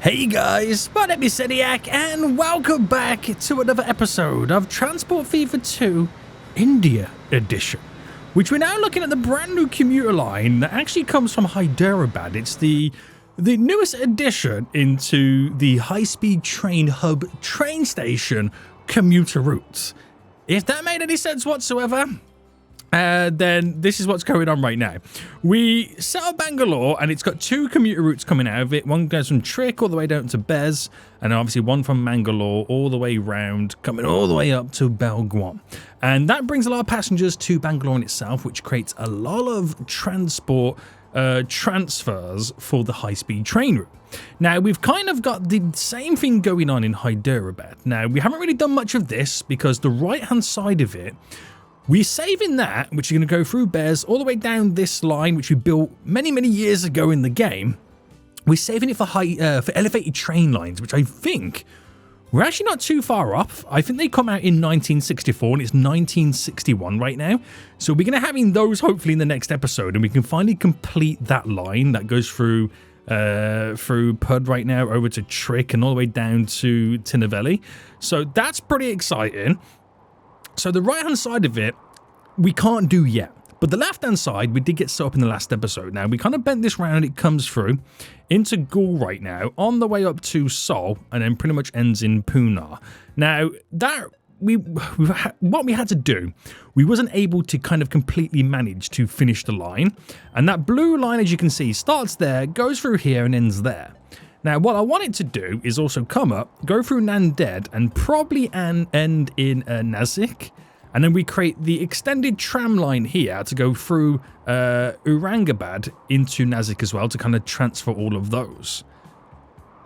Hey guys, my name is Seniac and welcome back to another episode of Transport Fever 2 India Edition, which we're now looking at the brand new commuter line that actually comes from Hyderabad. It's the newest addition into the high-speed train hub train station commuter routes. If that made any sense whatsoever, then this is what's going on right now. We set up Bangalore and it's got two commuter routes coming out of it. One goes from Trick all the way down to Bez, and obviously one from Mangalore all the way round, coming all the way up to Belgaum. And that brings a lot of passengers to Bangalore in itself, which creates a lot of transport transfers for the high-speed train route. Now, we've kind of got the same thing going on in Hyderabad. Now, we haven't really done much of this because the right-hand side of it, we're saving that, which is going to go through Bez all the way down this line, which we built many, many years ago in the game. We're saving it for for elevated train lines, which I think we're actually not too far off. I think they come out in 1964 and it's 1961 right now. So we're going to having those hopefully in the next episode, and we can finally complete that line that goes through Pud right now over to Trick and all the way down to Tinnevelly. So that's pretty exciting. So the right-hand side of it, we can't do yet. But the left-hand side, we did get set up in the last episode. Now, we kind of bent this round. It comes through into Gaul right now, on the way up to Seoul, and then pretty much ends in Pune. Now, that what we had to do, we wasn't able to kind of completely manage to finish the line. And that blue line, as you can see, starts there, goes through here, and ends there. Now, what I wanted to do is also come up, go through Nanded, and probably end in Nasik. And then we create the extended tram line here to go through Aurangabad into Nasik as well to kind of transfer all of those.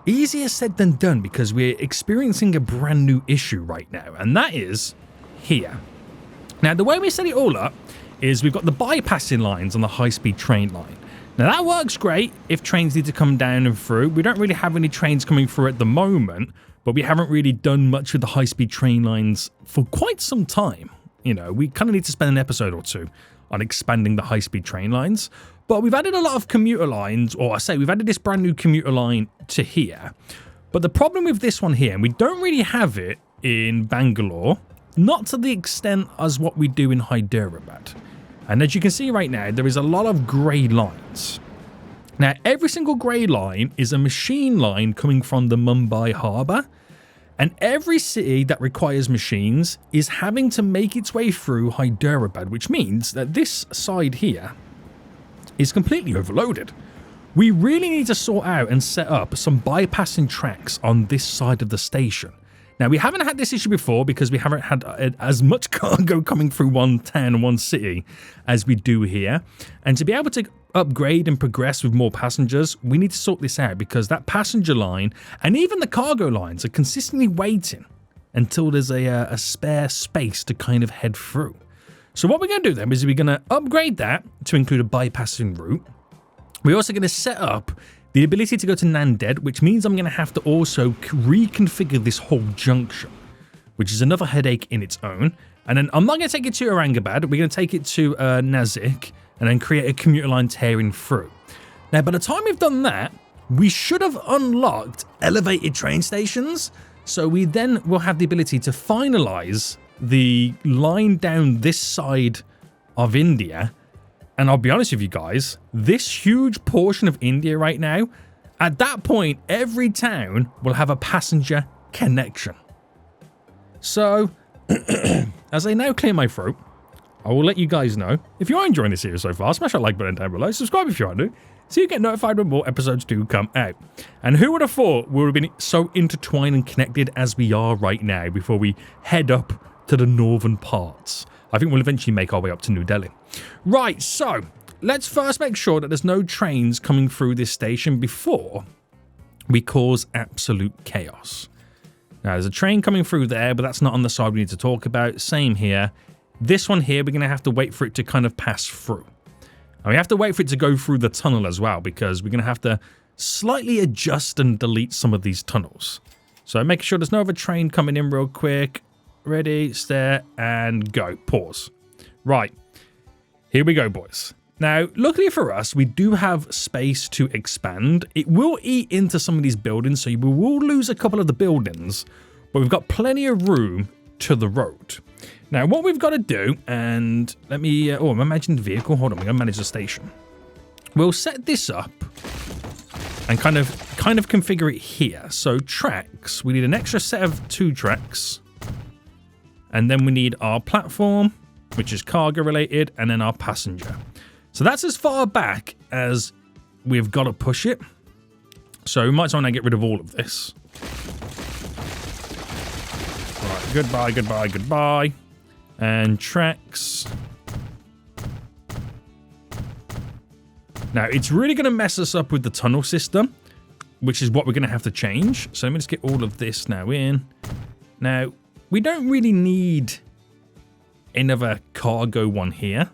Easier said than done because we're experiencing a brand new issue right now, and that is here. Now, the way we set it all up is we've got the bypassing lines on the high-speed train line. Now, that works great if trains need to come down and through. We don't really have any trains coming through at the moment, but we haven't really done much with the high-speed train lines for quite some time. You know, we kind of need to spend an episode or two on expanding the high-speed train lines. But we've added a lot of commuter lines, or I say we've added this brand new commuter line to here. But the problem with this one here, and we don't really have it in Bangalore, not to the extent as what we do in Hyderabad. And as you can see right now, there is a lot of grey lines. Now, every single grey line is a machine line coming from the Mumbai harbour. And every city that requires machines is having to make its way through Hyderabad, which means that this side here is completely overloaded. We really need to sort out and set up some bypassing tracks on this side of the station. Now, we haven't had this issue before because we haven't had as much cargo coming through one town, one city as we do here. And to be able to upgrade and progress with more passengers, we need to sort this out because that passenger line and even the cargo lines are consistently waiting until there's a spare space to kind of head through. So what we're going to do then is we're going to upgrade that to include a bypassing route. We're also going to set up the ability to go to Nanded, which means I'm going to have to also reconfigure this whole junction, which is another headache in its own. And then I'm not going to take it to Aurangabad. We're going to take it to Nasik and then create a commuter line tearing through. Now, by the time we've done that, we should have unlocked elevated train stations. So we then will have the ability to finalize the line down this side of India. And I'll be honest with you guys, this huge portion of India right now, at that point, every town will have a passenger connection. So, as I now clear my throat, I will let you guys know. If you are enjoying this series so far, smash that like button down below, subscribe if you are new, so you get notified when more episodes do come out. And who would have thought we would have been so intertwined and connected as we are right now before we head up to the northern parts. I think we'll eventually make our way up to New Delhi. Right, so let's first make sure that there's no trains coming through this station before we cause absolute chaos. Now, there's a train coming through there, but that's not on the side we need to talk about. Same here. This one here, we're going to have to wait for it to kind of pass through. And we have to wait for it to go through the tunnel as well, because we're going to have to slightly adjust and delete some of these tunnels. So make sure there's no other train coming in real quick. Ready, stare, and go. Pause. Right. Here we go, boys. Now, luckily for us, we do have space to expand. It will eat into some of these buildings, so we will lose a couple of the buildings, but we've got plenty of room to the road. Now, what we've got to do, and let me, I'm managing the vehicle. Hold on, we're going to manage the station. We'll set this up and kind of configure it here. So tracks, we need an extra set of 2 tracks. And then we need our platform, which is cargo related, and then our passenger. So that's as far back as we've got to push it. So we might as well now get rid of all of this. All right, goodbye, goodbye, goodbye. And tracks. Now, it's really going to mess us up with the tunnel system, which is what we're going to have to change. So let me just get all of this now in. Now, we don't really need another cargo one here.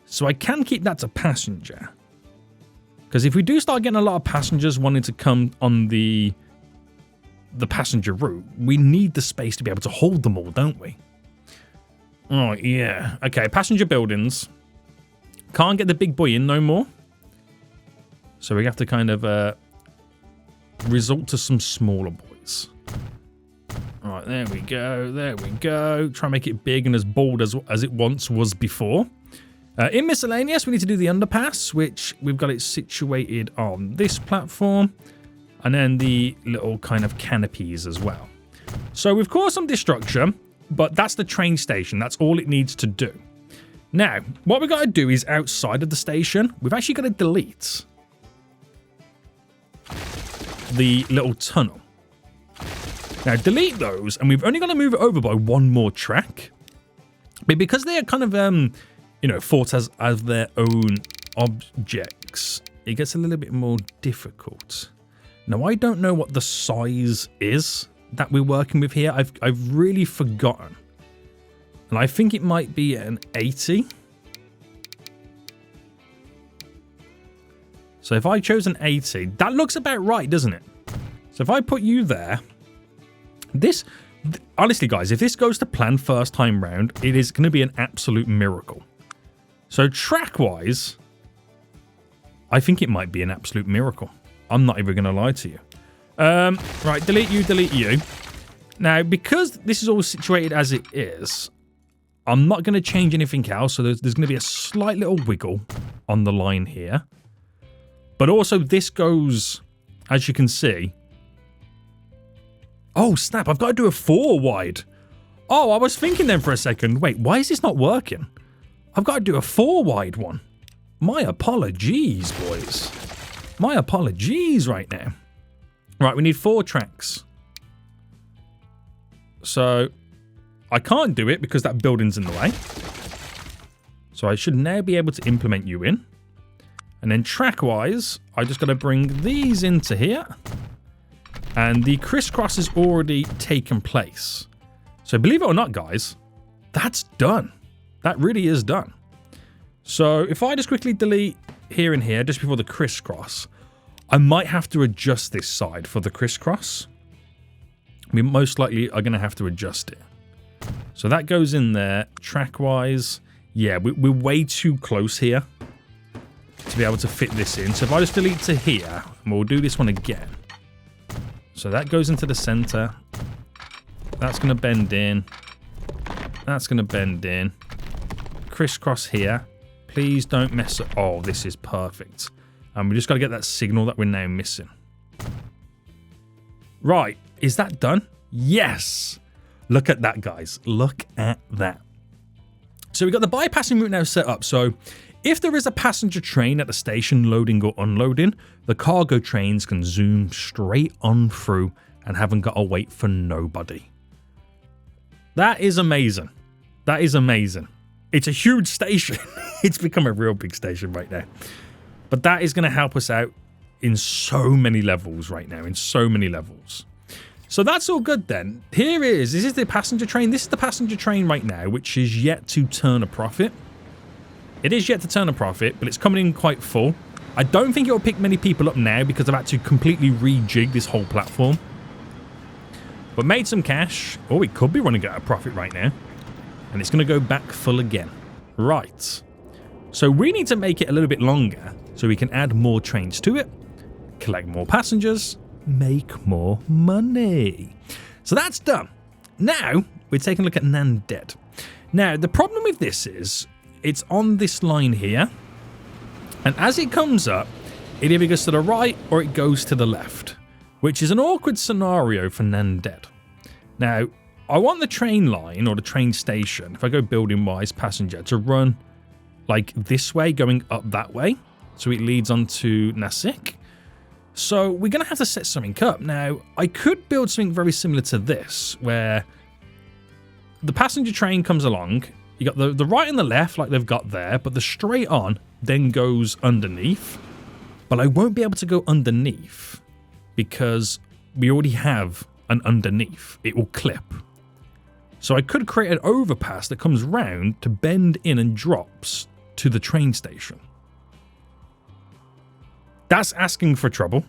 So I can keep that to passenger. Because if we do start getting a lot of passengers wanting to come on the passenger route, we need the space to be able to hold them all, don't we? Oh, yeah. Okay, passenger buildings. Can't get the big boy in no more. So we have to kind of resort to some smaller boys. All right, there we go. There we go. Try and make it big and as bold as it once was before. In miscellaneous, we need to do the underpass, which we've got it situated on this platform. And then the little kind of canopies as well. So we've caused some destruction, but that's the train station. That's all it needs to do. Now, what we've got to do is outside of the station, we've actually got to delete the little tunnel. Now, delete those, and we've only got to move it over by 1 more track. But because they are kind of, thought as their own objects, it gets a little bit more difficult. Now, I don't know what the size is that we're working with here. I've really forgotten. And I think it might be an 80. So if I chose an 80, that looks about right, doesn't it? So if I put you there, honestly, guys, if this goes to plan first time round, it is going to be an absolute miracle. So track-wise, I think it might be an absolute miracle. I'm not even going to lie to you. Right, delete you, delete you. Now, because this is all situated as it is, I'm not going to change anything else. So there's going to be a slight little wiggle on the line here. But also this goes, as you can see. Oh, snap. I've got to do a 4 wide. Oh, I was thinking then for a second. Wait, why is this not working? I've got to do a 4 wide one. My apologies, boys. My apologies right now. Right, we need 4 tracks. So I can't do it because that building's in the way. So I should now be able to implement you in. And then track-wise, I just got to bring these into here. And the crisscross has already taken place. So believe it or not, guys, that's done. That really is done. So if I just quickly delete here and here, just before the crisscross, I might have to adjust this side for the crisscross. We most likely are going to have to adjust it. So that goes in there. Track-wise, yeah, we're way too close here to be able to fit this in. So if I just delete to here, and we'll do this one again. So that goes into the center. That's going to bend in. That's going to bend in. Crisscross here. Please don't mess up. Oh, this is perfect. And we just got to get that signal that we're now missing. Right. Is that done? Yes. Look at that, guys. Look at that. So we've got the bypassing route now set up. So if there is a passenger train at the station loading or unloading, the cargo trains can zoom straight on through and haven't got to wait for nobody. That is amazing. That is amazing. It's a huge station. It's become a real big station right now. But that is going to help us out in so many levels right now, in so many levels. So that's all good then. Here is the passenger train. This is the passenger train right now, which is yet to turn a profit. It is yet to turn a profit, but it's coming in quite full. I don't think it will pick many people up now because I've had to completely rejig this whole platform. But made some cash. Oh, it could be running at a profit right now. And it's going to go back full again. Right. So we need to make it a little bit longer so we can add more trains to it, collect more passengers, make more money. So that's done. Now we're taking a look at Nanded. Now the problem with this is it's on this line here, and as it comes up, it either goes to the right or it goes to the left, which is an awkward scenario for Nanded. Now, I want the train line or the train station, if I go building wise passenger, to run like this way, going up that way. So it leads on to Nasik. So we're going to have to set something up. Now, I could build something very similar to this, where the passenger train comes along. You got the right and the left like they've got there, but the straight on then goes underneath. But I won't be able to go underneath because we already have an underneath. It will clip. So I could create an overpass that comes round to bend in and drops to the train station. That's asking for trouble.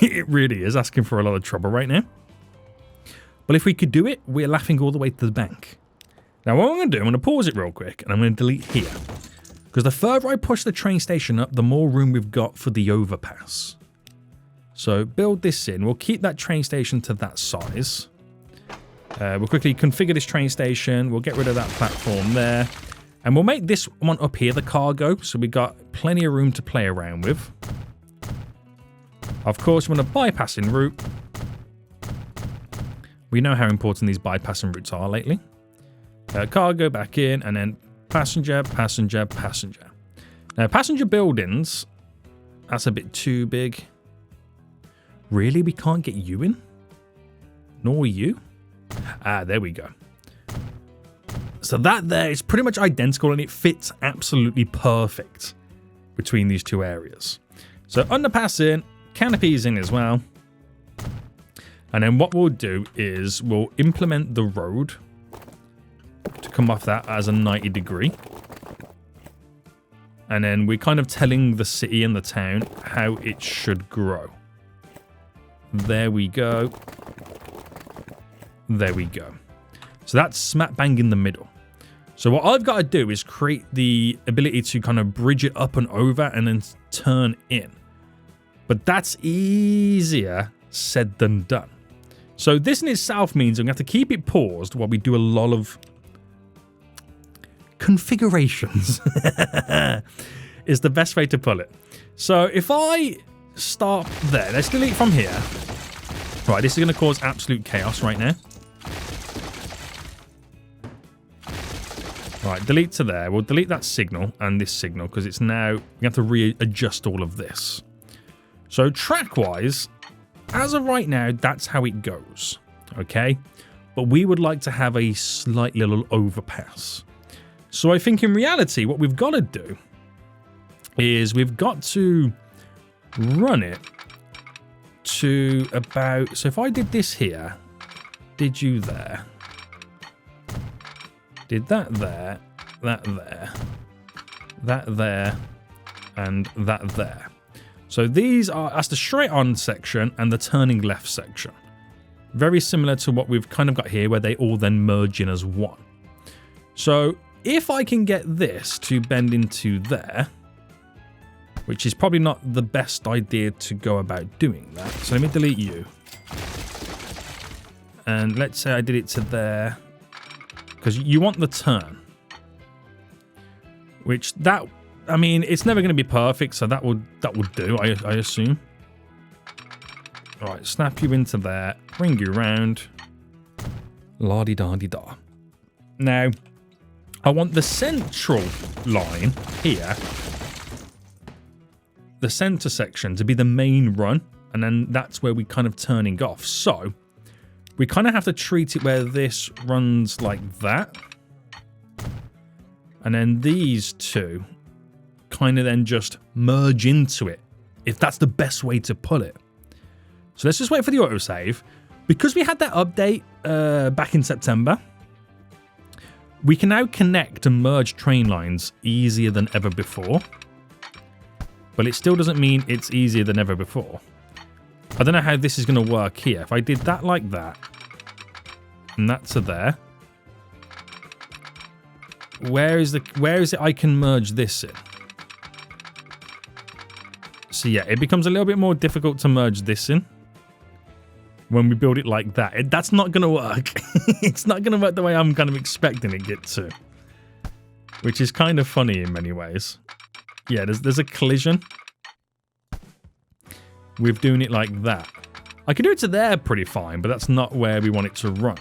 It really is asking for a lot of trouble right now. But if we could do it, we're laughing all the way to the bank. Now what I'm going to do, I'm going to pause it real quick and I'm going to delete here. Because the further I push the train station up, the more room we've got for the overpass. So build this in. We'll keep that train station to that size. We'll quickly configure this train station. We'll get rid of that platform there. And we'll make this one up here the cargo. So we've got plenty of room to play around with. Of course, we're going to bypassing route. We know how important these bypassing routes are lately. Cargo back in, and then passenger, passenger, passenger. Now, passenger buildings, that's a bit too big. Really? We can't get you in? Nor you? Ah, there we go. So that there is pretty much identical, and it fits absolutely perfect between these two areas. So underpass in, canopies in as well. And then what we'll do is we'll implement the road to come off that as a 90 degree. And then we're kind of telling the city and the town how it should grow. There we go. There we go. So that's smack bang in the middle. So what I've got to do is create the ability to kind of bridge it up and over and then turn in. But that's easier said than done. So this in itself means I'm going to have to keep it paused while we do a lot of configurations is the best way to pull it. So if I start there, let's delete from here. Right, this is going to cause absolute chaos right now. Right, delete to there. We'll delete that signal and this signal because it's now, we have to readjust all of this. So track-wise, as of right now, that's how it goes, okay? But we would like to have a slight little overpass. So I think in reality, what we've got to do is we've got to run it to about... So if I did this here, did you there, did that there, that there, that there, and that there. So these are, that's the straight on section and the turning left section. Very similar to what we've kind of got here where they all then merge in as one. So if I can get this to bend into there, which is probably not the best idea to go about doing that. So let me delete you. And let's say I did it to there, because you want the turn. Which that... I mean, it's never going to be perfect, so that will do, I assume. All right, snap you into there, bring you around. La-di-da-di-da. Now, I want the central line here, the center section, to be the main run, and then that's where we're kind of turning off. So, we kind of have to treat it where this runs like that. And then these two kind of then just merge into it, if that's the best way to pull it. So let's just wait for the autosave. Because we had that update back in September, we can now connect and merge train lines easier than ever before. But it still doesn't mean it's easier than ever before. I don't know how this is going to work here. If I did that like that, and that to there, where is it I can merge this in? So yeah, it becomes a little bit more difficult to merge this in when we build it like that. That's not going to work. It's not going to work the way I'm kind of expecting it to. Which is kind of funny in many ways. Yeah, there's a collision with doing it like that. I can do it to there pretty fine, but that's not where we want it to run.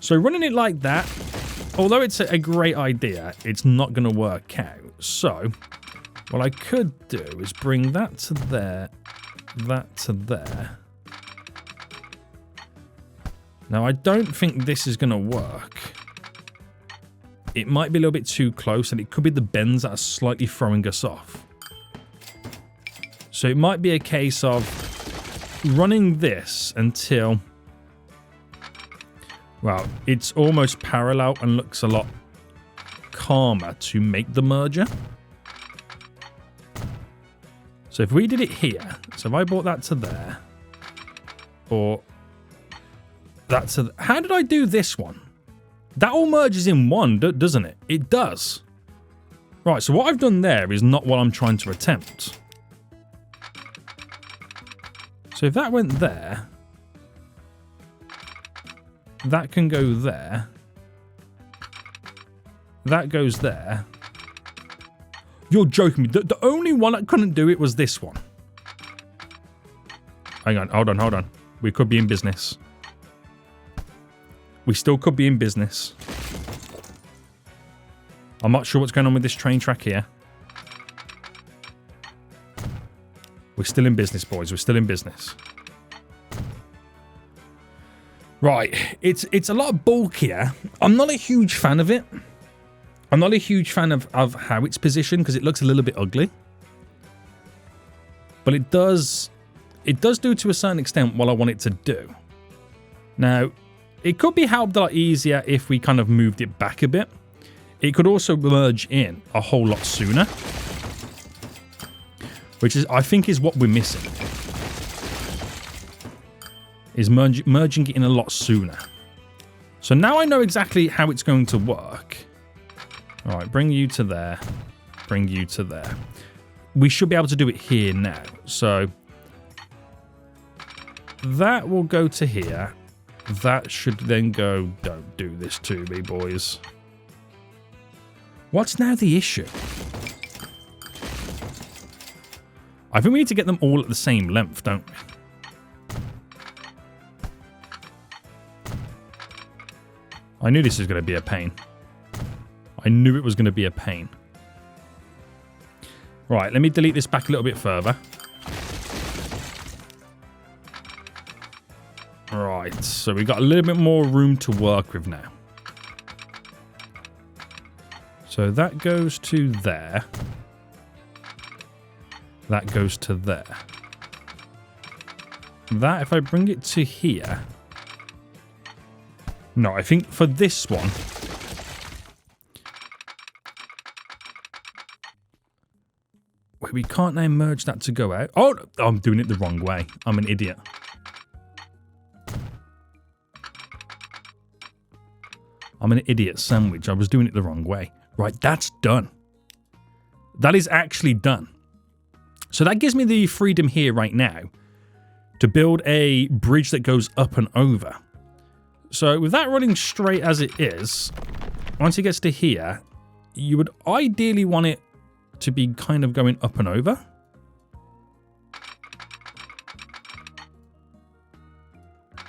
So running it like that, although it's a great idea, it's not going to work out. So what I could do is bring that to there, that to there. Now, I don't think this is going to work. It might be a little bit too close, and it could be the bends that are slightly throwing us off. So it might be a case of running this until, well, it's almost parallel and looks a lot calmer to make the merger. So if we did it here, so if I brought that to there, or that to, how did I do this one? That all merges in one, doesn't it? It does. Right, so what I've done there is not what I'm trying to attempt. So if that went there, that can go there. That goes there. You're joking me. The only one that couldn't do it was this one. Hang on, hold on. We could be in business. We still could be in business. I'm not sure what's going on with this train track here. We're still in business, boys. We're still in business. Right. It's a lot bulkier. I'm not a huge fan of it. I'm not a huge fan of how it's positioned because it looks a little bit ugly. But it does do to a certain extent what I want it to do. Now, it could be helped a lot easier if we kind of moved it back a bit. It could also merge in a whole lot sooner. Which is, I think, is what we're missing. Is merging it in a lot sooner. So now I know exactly how it's going to work. All right, bring you to there. Bring you to there. We should be able to do it here now. So that will go to here. That should then go, don't do this to me, boys. What's now the issue? I think we need to get them all at the same length, don't we? I knew this was going to be a pain. I knew it was going to be a pain. Right, let me delete this back a little bit further. Right, so we've got a little bit more room to work with now. So that goes to there. That goes to there. That, if I bring it to here... No, I think for this one... Wait, we can't now merge that to go out. Oh, I'm doing it the wrong way. I'm an idiot. I'm an idiot sandwich. I was doing it the wrong way. Right, that's done. That is actually done. So that gives me the freedom here right now to build a bridge that goes up and over. So with that running straight as it is, once it gets to here, you would ideally want it to be kind of going up and over.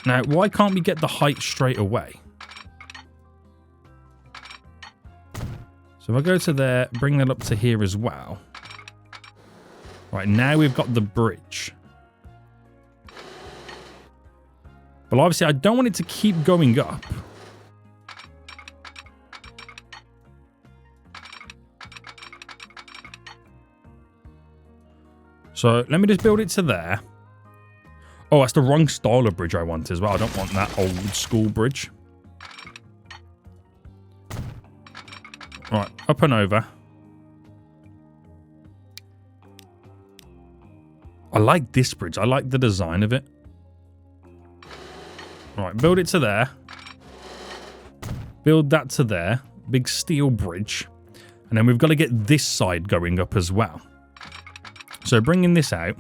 Now, why can't we get the height straight away? So if I go to there, bring that up to here as well. Right, now we've got the bridge. But obviously, I don't want it to keep going up. So let me just build it to there. Oh, that's the wrong style of bridge I want as well. I don't want that old school bridge. Right, up and over. I like this bridge. I like the design of it. Right, build it to there. Build that to there. Big steel bridge. And then we've got to get this side going up as well. So bringing this out.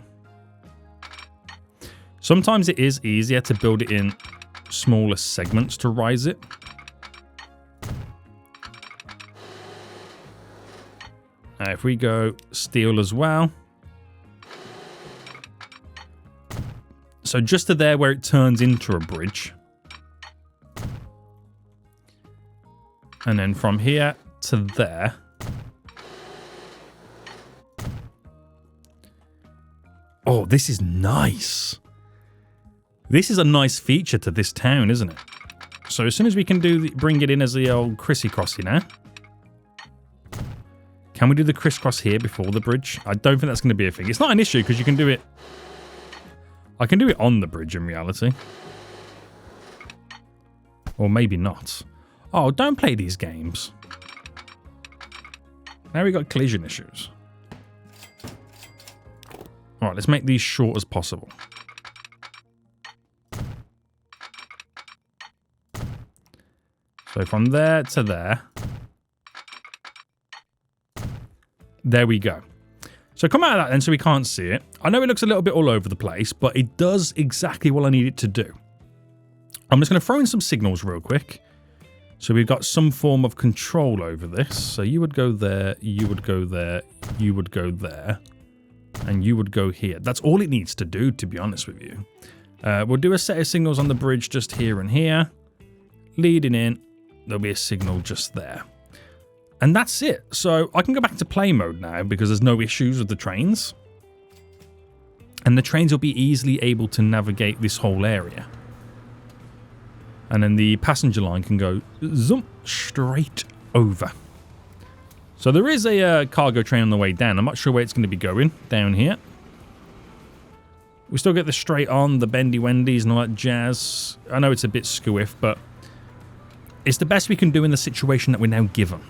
Sometimes it is easier to build it in smaller segments to rise it. Now if we go steel as well. So just to there where it turns into a bridge. And then from here to there. Oh, this is nice. This is a nice feature to this town, isn't it? So as soon as we can bring it in as the old crissy-crossy now. Can we do the crisscross here before the bridge? I don't think that's going to be a thing. It's not an issue because you can do it. I can do it on the bridge in reality. Or maybe not. Oh, don't play these games. Now we got collision issues. Alright, let's make these short as possible. So from there to there. There we go. So come out of that then so we can't see it. I know it looks a little bit all over the place, but it does exactly what I need it to do. I'm just going to throw in some signals real quick. So we've got some form of control over this. So you would go there, you would go there, you would go there, and you would go here. That's all it needs to do, to be honest with you. We'll do a set of signals on the bridge just here and here. Leading in, there'll be a signal just there. And that's it. So I can go back to play mode now because there's no issues with the trains. And the trains will be easily able to navigate this whole area. And then the passenger line can go zoom straight over. So there is a cargo train on the way down. I'm not sure where it's going to be going down here. We still get the straight on, the bendy wendies and all that jazz. I know it's a bit squiff, but it's the best we can do in the situation that we're now given.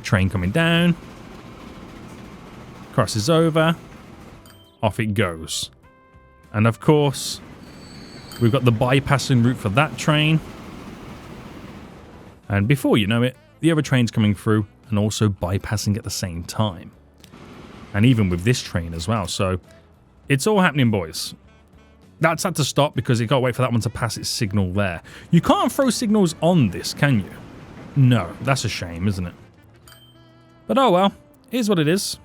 Train coming down. Crosses over. Off it goes. And of course, we've got the bypassing route for that train. And before you know it, the other train's coming through and also bypassing at the same time. And even with this train as well. So it's all happening, boys. That's had to stop because you got to wait for that one to pass its signal there. You can't throw signals on this, can you? No, that's a shame, isn't it? But oh well, here's what it is.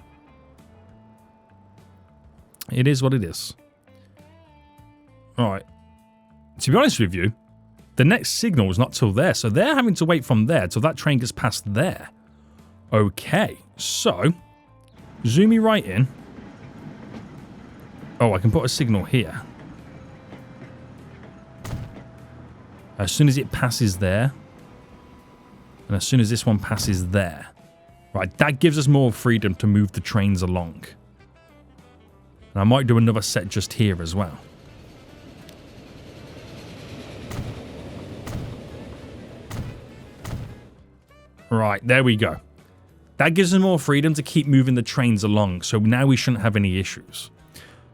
It is what it is. Alright. To be honest with you, the next signal is not till there. So they're having to wait from there till that train gets past there. Okay, so zoom me right in. Oh, I can put a signal here. As soon as it passes there, and as soon as this one passes there. Right, that gives us more freedom to move the trains along. And I might do another set just here as well. Right, there we go. That gives us more freedom to keep moving the trains along, so now we shouldn't have any issues.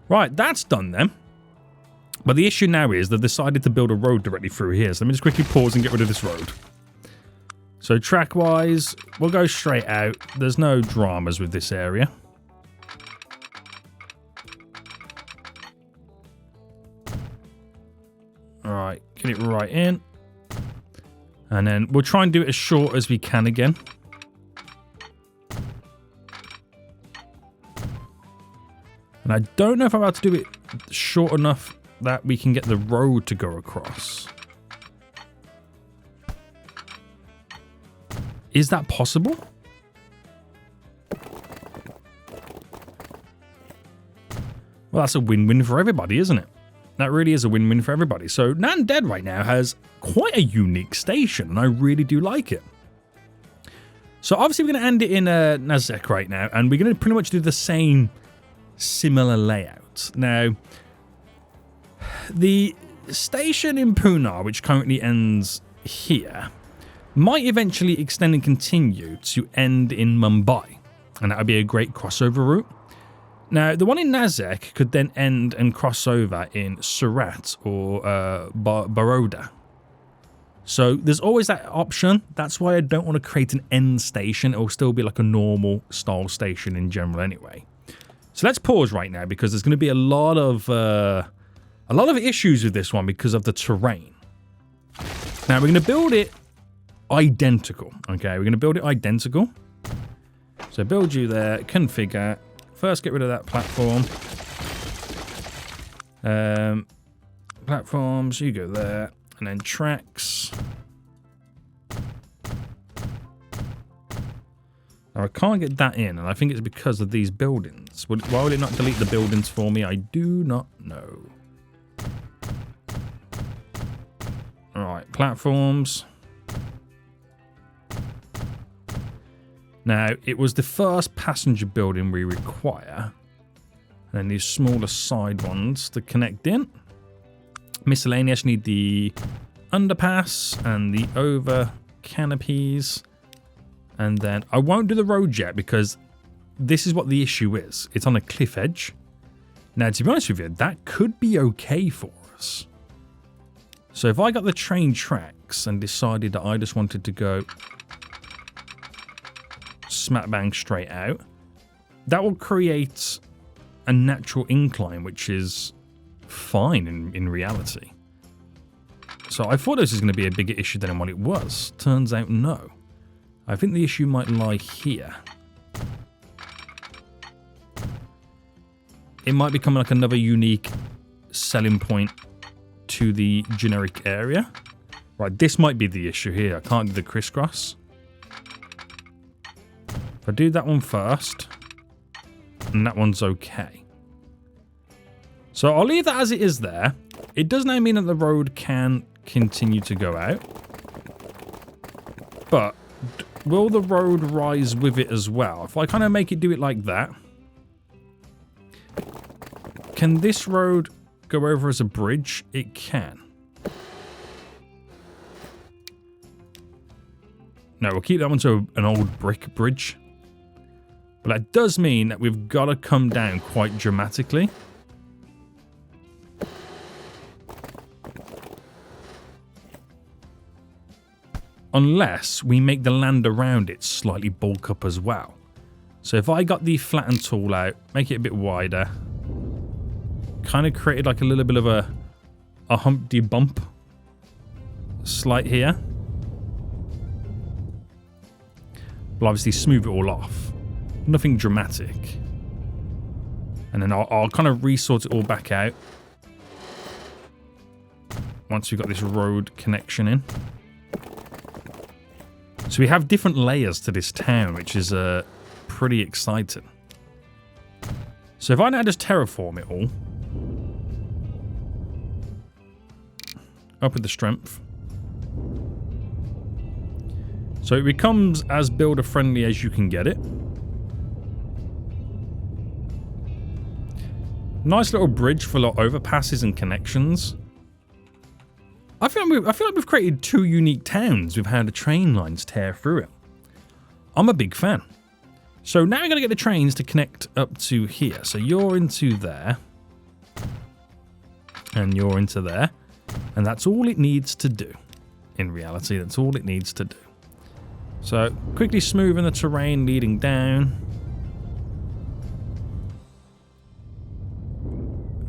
Right, that's done then. But the issue now is they've decided to build a road directly through here, so let me just quickly pause and get rid of this road. So track-wise, we'll go straight out. There's no dramas with this area. Alright, get it right in. And then we'll try and do it as short as we can again. And I don't know if I'm about to do it short enough that we can get the road to go across. Is that possible? Well, that's a win-win for everybody, isn't it? That really is a win-win for everybody. So Nanded right now has quite a unique station, and I really do like it. So obviously we're going to end it in Nasik right now, and we're going to pretty much do the same similar layout. Now, the station in Pune, which currently ends here, might eventually extend and continue to end in Mumbai, and that would be a great crossover route. Now, the one in Nasik could then end and cross over in Surat or Baroda. So there's always that option. That's why I don't want to create an end station. It will still be like a normal style station in general anyway. So let's pause right now because there's going to be a lot of issues with this one because of the terrain. Now we're going to build it identical. Okay, we're going to build it identical. So build you there, configure. First, get rid of that platform. Platforms, you go there, and then tracks. Now I can't get that in, and I think it's because of these buildings. Why would it not delete the buildings for me? I do not know. Alright, platforms. Now, it was the first passenger building we require. And then these smaller side ones to connect in. Miscellaneous, need the underpass and the over canopies. And then I won't do the road yet because this is what the issue is. It's on a cliff edge. Now, to be honest with you, that could be okay for us. So if I got the train tracks and decided that I just wanted to go smack bang straight out, that will create a natural incline, which is fine in reality. So I thought this was going to be a bigger issue than what it was. Turns out no. I think the issue might lie here. It might become like another unique selling point to the generic area. Right, this might be the issue here. I can't do the crisscross. If I do that one first, and that one's okay. So I'll leave that as it is there. It does now mean that the road can continue to go out. But will the road rise with it as well? If I kind of make it do it like that, can this road go over as a bridge? It can. No, we'll keep that one to an old brick bridge. But that does mean that we've got to come down quite dramatically. Unless we make the land around it slightly bulk up as well. So if I got the flatten tool out, make it a bit wider, kind of created like a little bit of a Humpty Bump slight here. But obviously smooth it all off. Nothing dramatic. And then I'll kind of resort it all back out. Once we've got this road connection in. So we have different layers to this town, which is pretty exciting. So if I now just terraform it all. Up with the strength. So it becomes as builder friendly as you can get it. Nice little bridge full of overpasses and connections. I feel like we've created two unique towns with how the train lines tear through it. I'm a big fan. So now we're going to get the trains to connect up to here. So you're into there. And you're into there. And that's all it needs to do. In reality, that's all it needs to do. So quickly smoothing the terrain leading down.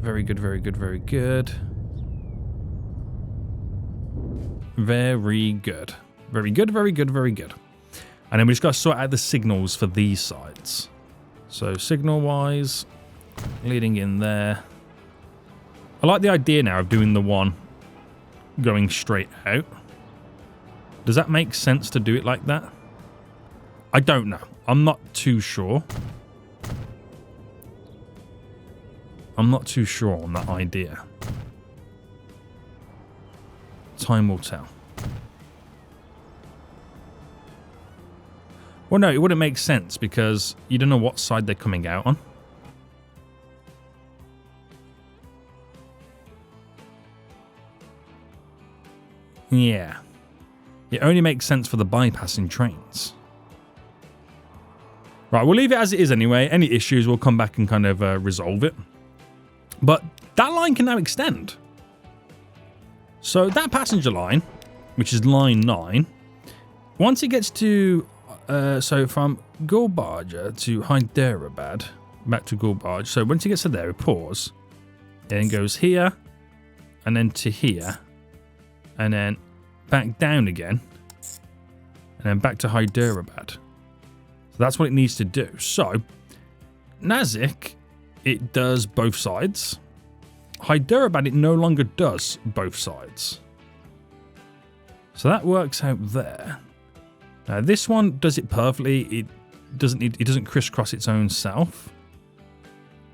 Very good, very good, very good. Very good. Very good, very good, very good. And then we just got to sort out the signals for these sides. So signal-wise, leading in there. I like the idea now of doing the one going straight out. Does that make sense to do it like that? I don't know. I'm not too sure. I'm not too sure on that idea. Time will tell. Well, no, it wouldn't make sense because you don't know what side they're coming out on. Yeah. It only makes sense for the bypassing trains. Right, we'll leave it as it is anyway. Any issues, we'll come back and kind of resolve it. But that line can now extend. So that passenger line, which is line 9, once it gets to, so from Gulbarga to Hyderabad, back to Gulbarge. So once he gets to there, we pause. Then goes here, and then to here, and then back down again, and then back to Hyderabad. So that's what it needs to do. So Nasik, it does both sides. Hyderabad, it no longer does both sides. So that works out there. Now this one does it perfectly. It doesn't crisscross its own self.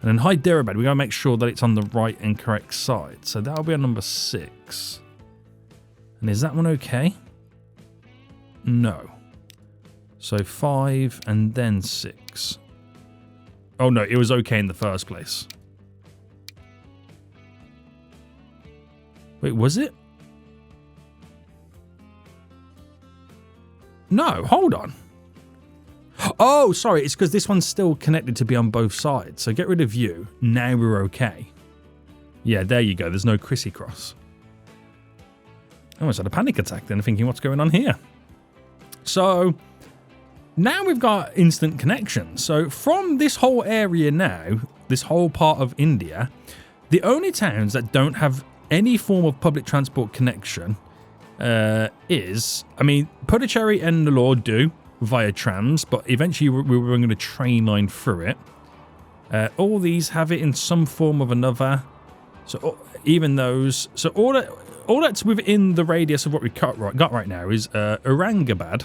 And then Hyderabad, we gotta make sure that it's on the right and correct side. So that'll be on number 6. And is that one okay? No. So 5 and then 6. Oh no, it was okay in the first place. Wait, was it? No, hold on. Oh, sorry, it's because this one's still connected to be on both sides. So get rid of you. Now we're okay. Yeah, there you go. There's no crissy cross. I almost had a panic attack then, thinking what's going on here. So now we've got instant connection. So from this whole area now, this whole part of India, the only towns that don't have any form of public transport connection Puducherry and Nellore do via trams, but eventually we're running a train line through it. All these have it in some form of another. So even those, so all that's within the radius of what we got right now is Aurangabad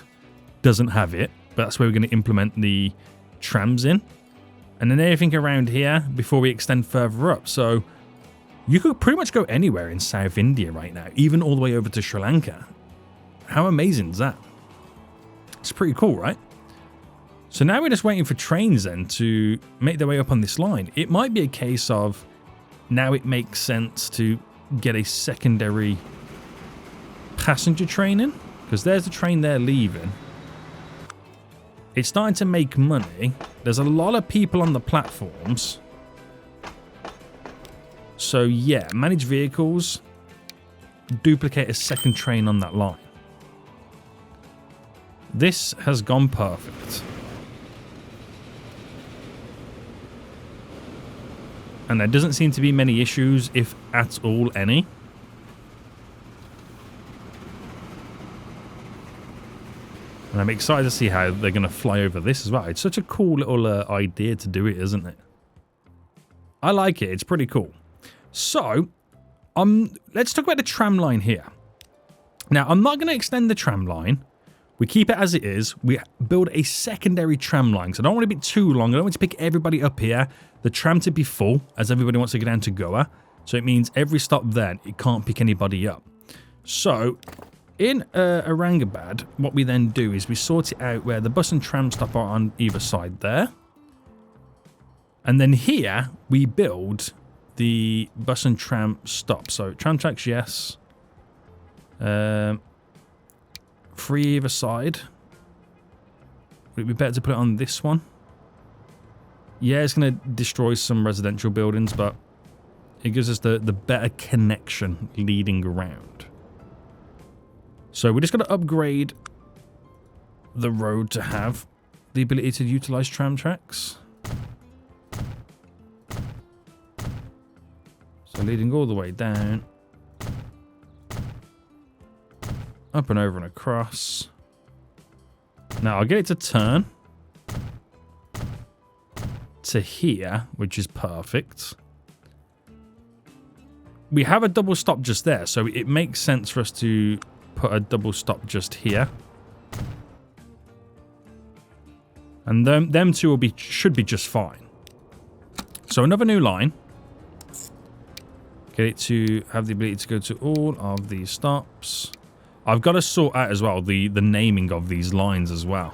doesn't have it, but that's where we're going to implement the trams in, and then everything around here before we extend further up. So you could pretty much go anywhere in South India right now, even all the way over to Sri Lanka. How amazing is that? It's pretty cool, right? So now we're just waiting for trains then to make their way up on this line. It might be a case of now it makes sense to get a secondary passenger train in, because there's the train there leaving. It's starting to make money. There's a lot of people on the platforms. So yeah, manage vehicles, duplicate a second train on that line. This has gone perfect. And there doesn't seem to be many issues, if at all any. And I'm excited to see how they're going to fly over this as well. It's such a cool little idea to do it, isn't it? I like it. It's pretty cool. So, let's talk about the tram line here. Now, I'm not going to extend the tram line. We keep it as it is. We build a secondary tram line. So I don't want it to be too long. I don't want to pick everybody up here. The tram to be full, as everybody wants to go down to Goa. So it means every stop then, it can't pick anybody up. So, in Aurangabad, what we then do is we sort it out where the bus and tram stop are on either side there. And then here, we build the bus and tram stop. So tram tracks, yes. 3 either side. Would it be better to put it on this one? Yeah, it's going to destroy some residential buildings, but it gives us the better connection leading around. So we're just going to upgrade the road to have the ability to utilize tram tracks. So leading all the way down. Up and over and across. Now I'll get it to turn to here, which is perfect. We have a double stop just there, so it makes sense for us to put a double stop just here. And them two will should be just fine. So another new line. Get it to have the ability to go to all of these stops. I've got to sort out as well the naming of these lines as well.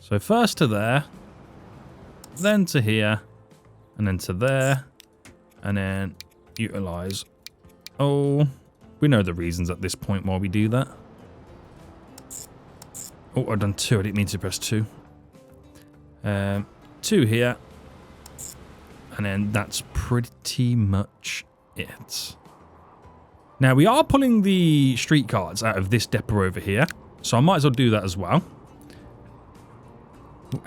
So first to there, then to here, and then to there, and then utilize. Oh, we know the reasons at this point why we do that. Oh, I've done 2. I didn't mean to press 2. 2 here, and then that's pretty much it. Now, we are pulling the streetcars out of this depot over here, so I might as well do that as well.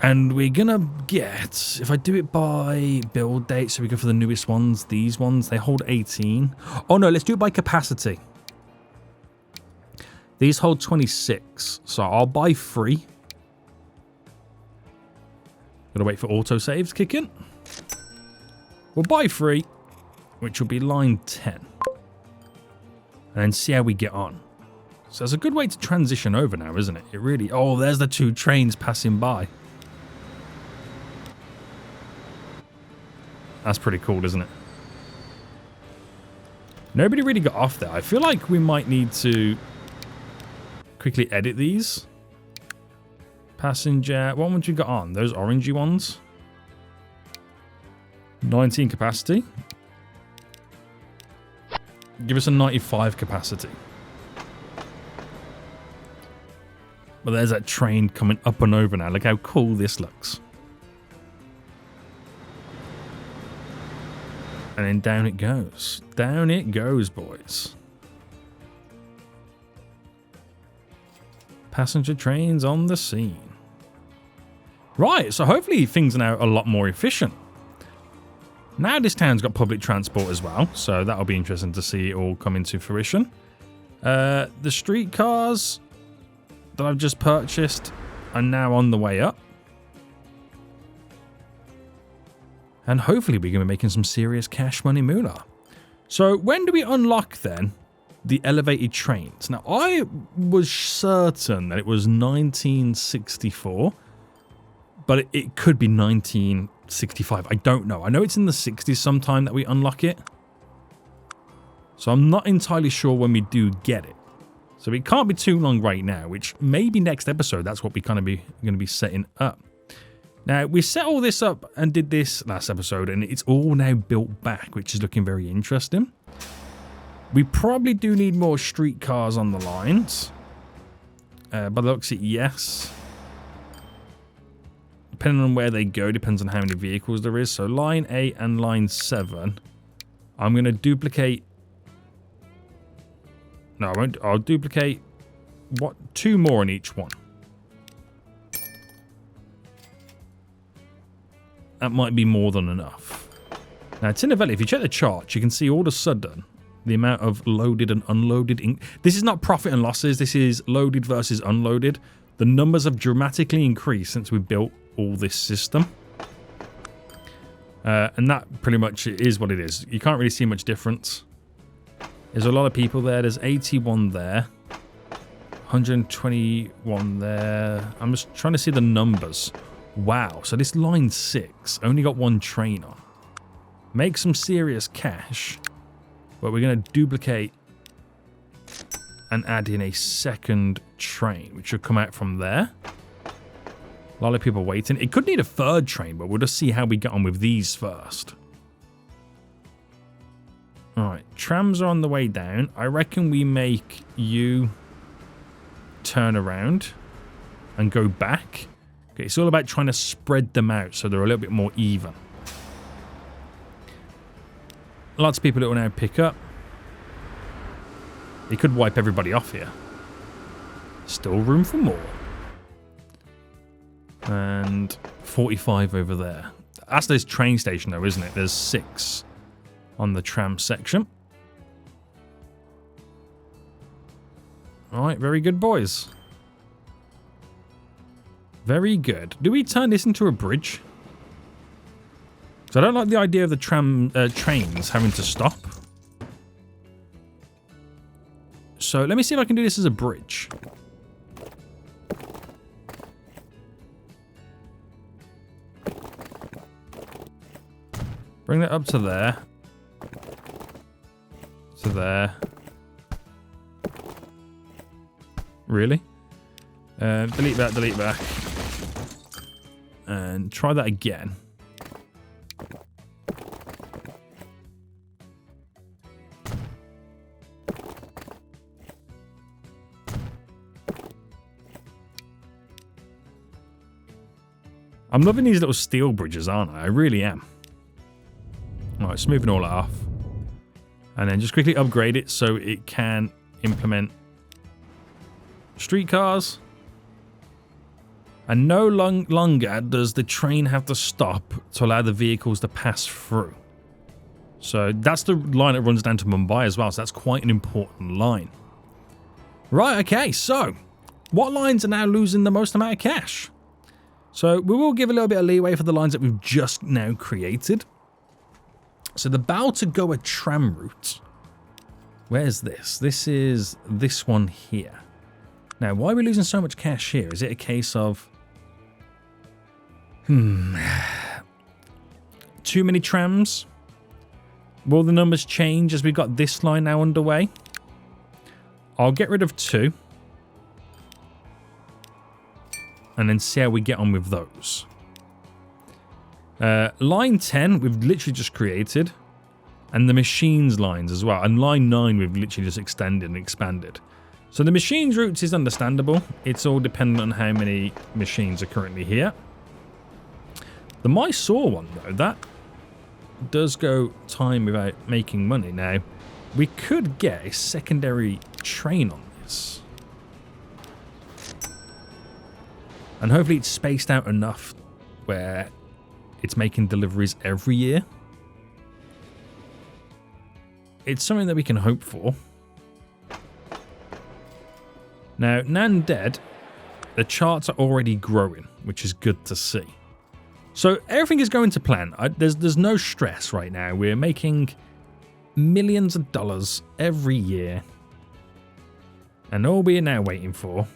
And we're going to get, if I do it by build date, so we go for the newest ones, these ones, they hold 18. Oh no, let's do it by capacity. These hold 26, so I'll buy 3. Gotta wait for autosave to kick in. We'll buy 3, which will be line 10. And then see how we get on. So it's a good way to transition over now, isn't it? It really... Oh, there's the 2 trains passing by. That's pretty cool, isn't it? Nobody really got off there. I feel like we might need to quickly edit these. Passenger. What ones you got on? Those orangey ones. 19 capacity. Give us a 95 capacity. But there's that train coming up and over now. Look how cool this looks. And then down it goes. Down it goes, boys. Passenger trains on the scene. Right, so hopefully things are now a lot more efficient. Now this town's got public transport as well, so that'll be interesting to see it all come into fruition. The streetcars that I've just purchased are now on the way up. And hopefully we're going to be making some serious cash money moolah. So when do we unlock then the elevated trains? Now I was certain that it was 1964, but it could be 1965. I don't know. I know it's in the 60s sometime that we unlock it. So I'm not entirely sure when we do get it. So it can't be too long right now, which maybe next episode, that's what we're going to be setting up. Now, we set all this up and did this last episode, and it's all now built back, which is looking very interesting. We probably do need more streetcars on the lines. By the looks of it, yes. Depending on where they go, depends on how many vehicles there is. So line 8 and line 7. I'm going to duplicate... No, I won't. I'll duplicate 2 more in each one. That might be more than enough. Now, it's in a valley. If you check the chart, you can see all of a sudden the amount of loaded and unloaded ink. This is not profit and losses. This is loaded versus unloaded. The numbers have dramatically increased since we built all this system. And that pretty much is what it is. You can't really see much difference. There's a lot of people there. There's 81 there. 121 there. I'm just trying to see the numbers. Wow, so this line 6 only got 1 train on. Make some serious cash. But we're going to duplicate and add in a second train, which should come out from there. A lot of people waiting. It could need a 3rd train, but we'll just see how we get on with these first. Alright, trams are on the way down. I reckon we make you turn around and go back. Okay, it's all about trying to spread them out so they're a little bit more even. Lots of people that will now pick up. They could wipe everybody off here. Still room for more. And 45 over there. That's this train station though, isn't it? There's 6 on the tram section. Alright, very good, boys. Very good. Do we turn this into a bridge? So I don't like the idea of the trains having to stop. So let me see if I can do this as a bridge. Bring that up to there. To there. Really? Delete that, delete back. And try that again. I'm loving these little steel bridges, aren't I? I really am. Alright, smoothing all that off. And then just quickly upgrade it so it can implement streetcars. And no longer does the train have to stop to allow the vehicles to pass through. So that's the line that runs down to Mumbai as well. So that's quite an important line. Right, okay, so what lines are now losing the most amount of cash? So we will give a little bit of leeway for the lines that we've just now created. So the Balta-Goa tram route. Where's this? This is this one here. Now, why are we losing so much cash here? Is it a case of... too many trams? Will the numbers change as we've got this line now underway? I'll get rid of 2. And then see how we get on with those. Line 10, we've literally just created. And the machines lines as well. And line 9, we've literally just extended and expanded. So the machines routes is understandable. It's all dependent on how many machines are currently here. The Mysore one, though, that does go time without making money. Now, we could get a secondary train on this. And hopefully it's spaced out enough where it's making deliveries every year. It's something that we can hope for. Now, Nanded, the charts are already growing, which is good to see. So everything is going to plan. There's no stress right now. We're making millions of dollars every year. And all we are now waiting for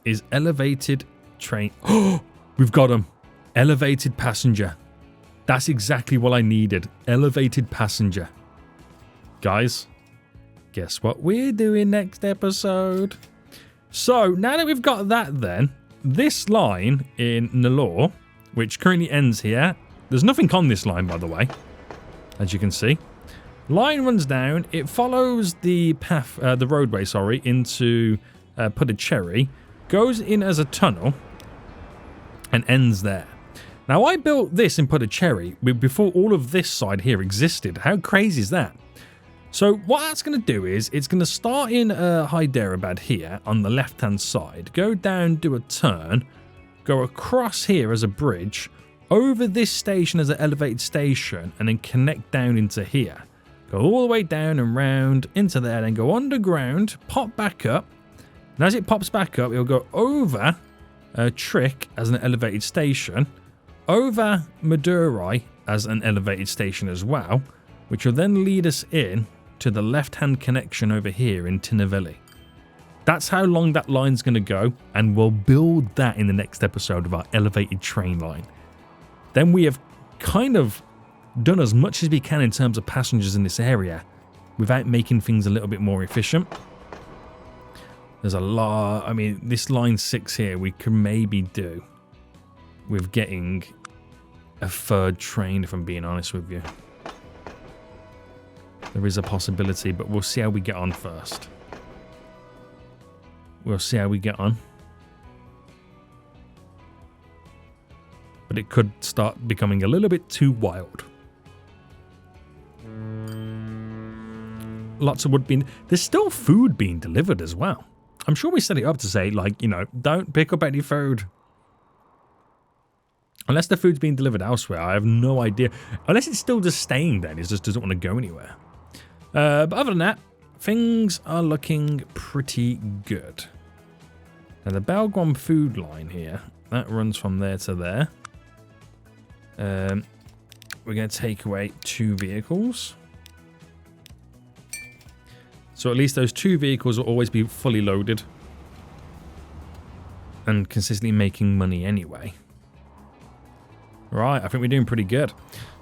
is elevated train. Oh, we've got them. Elevated passenger. That's exactly what I needed. Elevated passenger. Guys, guess what we're doing next episode? So now that we've got that then, this line in Nellore, which currently ends here, there's nothing on this line, by the way, as you can see. Line runs down, it follows the path, the roadway, sorry, into Puducherry, goes in as a tunnel, and ends there. Now, I built this in Puducherry before all of this side here existed. How crazy is that? So what that's going to do is it's going to start in Hyderabad here on the left-hand side, go down, do a turn, go across here as a bridge, over this station as an elevated station, and then connect down into here. Go all the way down and round into there, then go underground, pop back up. And as it pops back up, it'll go over Trick as an elevated station, over Madurai as an elevated station as well, which will then lead us in to the left-hand connection over here in Tinnevelly. That's how long that line's going to go, and we'll build that in the next episode of our elevated train line. Then we have kind of done as much as we can in terms of passengers in this area without making things a little bit more efficient. There's a lot, I mean, this line 6 here we could maybe do with getting a third train, if I'm being honest with you. There is a possibility, but we'll see how we get on first. We'll see how we get on. But it could start becoming a little bit too wild. Lots of wood being... There's still food being delivered as well. I'm sure we set it up to say, like, you know, don't pick up any food. Unless the food's being delivered elsewhere, I have no idea. Unless it's still just staying there, it just doesn't want to go anywhere. But other than that, things are looking pretty good. Now, the Belguam food line here, that runs from there to there. We're going to take away 2 vehicles. So at least those 2 vehicles will always be fully loaded and consistently making money anyway. Right, I think we're doing pretty good.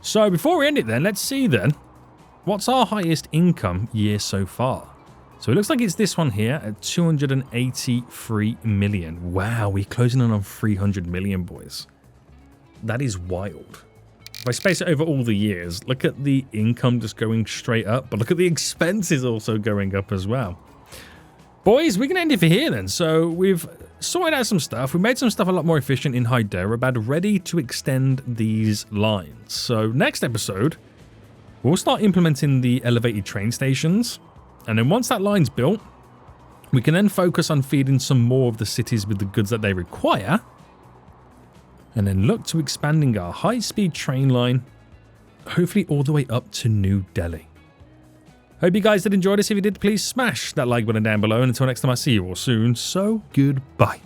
So before we end it then, let's see then, what's our highest income year so far? So it looks like it's this one here at 283 million. Wow, we're closing in on 300 million, boys. That is wild. If I space it over all the years, look at the income just going straight up, but look at the expenses also going up as well. Boys, we can end it for here then. So we've sorted out some stuff. We made some stuff a lot more efficient in Hyderabad, ready to extend these lines. So next episode, we'll start implementing the elevated train stations. And then once that line's built, We can then focus on feeding some more of the cities with the goods that they require, and then look to expanding our high-speed train line, hopefully all the way up to New Delhi. Hope you guys did enjoy this. If you did, please smash that like button down below, and until next time I see you all soon, so goodbye.